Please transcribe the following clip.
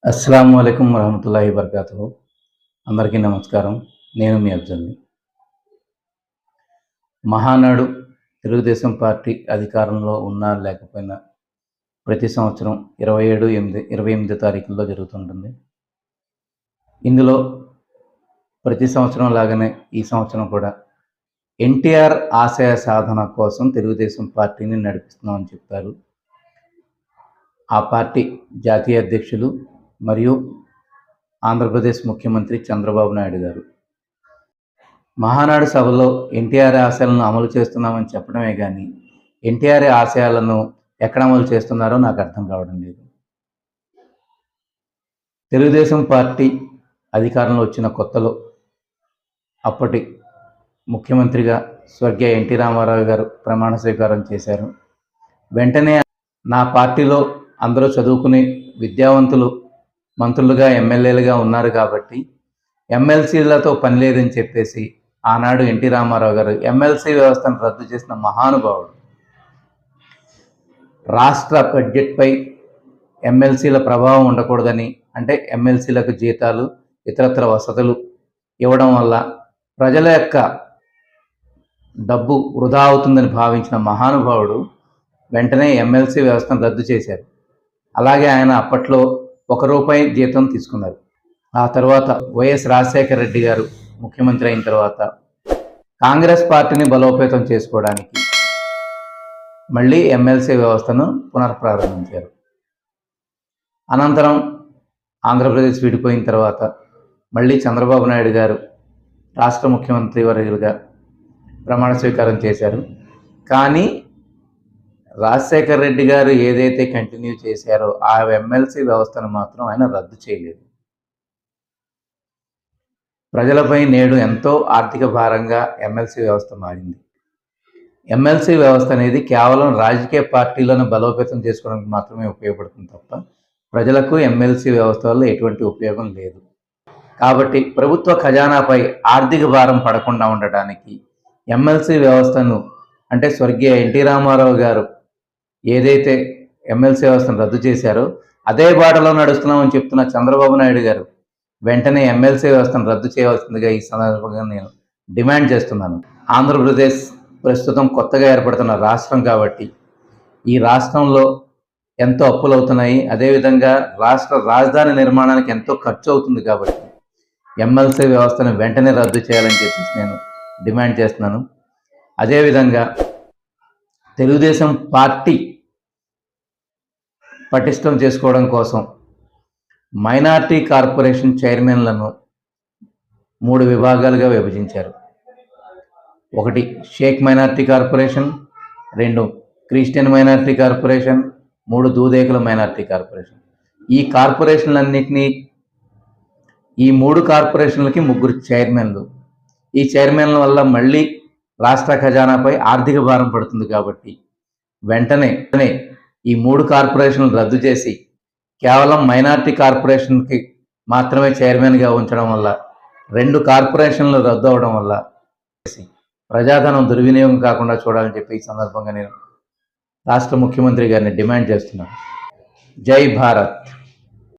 అస్సలాము అలైకుం వరహమతుల్లాహి వబర్కాతుహు. అందరికీ నమస్కారం. నేను మీ అఫ్జల్ని. మహానాడు తెలుగుదేశం పార్టీ అధికారంలో ఉన్నా లేకపోయినా ప్రతి సంవత్సరం 27/8 తారీఖుల్లో జరుగుతుంటుంది. ఇందులో ప్రతి సంవత్సరం లాగానే ఈ సంవత్సరం కూడా ఎన్టీఆర్ ఆశయ సాధన కోసం తెలుగుదేశం పార్టీని నడిపిస్తున్నామని చెప్తారు ఆ పార్టీ జాతీయ అధ్యక్షులు మరియు ఆంధ్రప్రదేశ్ ముఖ్యమంత్రి చంద్రబాబు నాయుడు గారు. మహానాడు సభలో ఎన్టీఆర్ ఆశయాలను అమలు చేస్తున్నామని చెప్పడమే కానీ ఎన్టీఆర్ ఆశయాలను ఎక్కడ అమలు చేస్తున్నారో నాకు అర్థం కావడం లేదు. తెలుగుదేశం పార్టీ అధికారంలో వచ్చిన కొత్తలో అప్పటి ముఖ్యమంత్రిగా స్వర్గీయ ఎన్టీ రామారావు గారు ప్రమాణ స్వీకారం చేశారు. వెంటనే నా పార్టీలో అందరూ చదువుకునే విద్యావంతులు మంత్రులుగా ఎమ్మెల్యేలుగా ఉన్నారు కాబట్టి ఎమ్మెల్సీలతో పని లేదని చెప్పేసి ఆనాడు ఎన్టీ రామారావు గారు ఎమ్మెల్సీ వ్యవస్థను రద్దు చేసిన మహానుభావుడు. రాష్ట్ర బడ్జెట్పై ఎమ్మెల్సీల ప్రభావం ఉండకూడదని, అంటే ఎమ్మెల్సీలకు జీతాలు ఇతరత్ర వసతులు ఇవ్వడం వల్ల ప్రజల యొక్క డబ్బు వృధా అవుతుందని భావించిన మహానుభావుడు వెంటనే ఎమ్మెల్సీ వ్యవస్థను రద్దు చేశారు. అలాగే ఆయన అప్పట్లో ₹1 జీతం తీసుకున్నారు. ఆ తర్వాత వైఎస్ రాజశేఖర రెడ్డి గారు ముఖ్యమంత్రి అయిన తర్వాత కాంగ్రెస్ పార్టీని బలోపేతం చేసుకోవడానికి మళ్ళీ ఎమ్మెల్సీ వ్యవస్థను పునఃప్రారంభించారు. అనంతరం ఆంధ్రప్రదేశ్ విడిపోయిన తర్వాత మళ్ళీ చంద్రబాబు నాయుడు గారు రాష్ట్ర ముఖ్యమంత్రి వర్యులుగా ప్రమాణ స్వీకారం చేశారు. కానీ రాజశేఖర రెడ్డి గారు ఏదైతే కంటిన్యూ చేశారో ఆ ఎమ్మెల్సీ వ్యవస్థను మాత్రం ఆయన రద్దు చేయలేదు. ప్రజలపై నేడు ఎంతో ఆర్థిక భారంగా ఎమ్మెల్సీ వ్యవస్థ మారింది. ఎమ్మెల్సీ వ్యవస్థ అనేది కేవలం రాజకీయ పార్టీలను బలోపేతం చేసుకోవడానికి మాత్రమే ఉపయోగపడుతుంది తప్ప ప్రజలకు ఎమ్మెల్సీ వ్యవస్థ వల్ల ఎటువంటి ఉపయోగం లేదు. కాబట్టి ప్రభుత్వ ఖజానాపై ఆర్థిక భారం పడకుండా ఉండటానికి ఎమ్మెల్సీ వ్యవస్థను, అంటే స్వర్గీయ ఎన్టీ రామారావు గారు ఏదైతే ఎమ్మెల్సీ వ్యవస్థను రద్దు చేశారో అదే బాటలో నడుస్తున్నామని చెప్తున్న చంద్రబాబు నాయుడు గారు వెంటనే ఎమ్మెల్సీ వ్యవస్థను రద్దు చేయవలసిందిగా ఈ సందర్భంగా నేను డిమాండ్ చేస్తున్నాను. ఆంధ్రప్రదేశ్ ప్రస్తుతం కొత్తగా ఏర్పడుతున్న రాష్ట్రం కాబట్టి ఈ రాష్ట్రంలో ఎంతో అప్పులు అవుతున్నాయి. అదేవిధంగా రాష్ట్ర రాజధాని నిర్మాణానికి ఎంతో ఖర్చు అవుతుంది కాబట్టి ఎమ్మెల్సీ వ్యవస్థను వెంటనే రద్దు చేయాలని చెప్పేసి నేను డిమాండ్ చేస్తున్నాను. అదేవిధంగా తెలుగుదేశం పార్టీ పటిష్టం చేసుకోవడం కోసం మైనార్టీ కార్పొరేషన్ చైర్మన్లను 3 విభాగాలుగా విభజించారు. 1 Shaik minority corporation, 2 Christian minority corporation, 3 Dudekula minority corporation. ఈ కార్పొరేషన్లన్నింటినీ ఈ 3 కార్పొరేషన్లకి 3 చైర్మన్లు. ఈ చైర్మన్ల వల్ల మళ్ళీ రాష్ట్ర ఖజానాపై ఆర్థిక భారం పడుతుంది కాబట్టి వెంటనే ఈ 3 కార్పొరేషన్లు రద్దు చేసి కేవలం మైనార్టీ కార్పొరేషన్కి మాత్రమే చైర్మన్గా ఉంచడం వల్ల 2 కార్పొరేషన్లు రద్దు అవడం వల్ల ప్రజాధనం దుర్వినియోగం కాకుండా చూడాలని చెప్పి ఈ సందర్భంగా నేను రాష్ట్ర ముఖ్యమంత్రి గారిని డిమాండ్ చేస్తున్నాను. జై భారత్.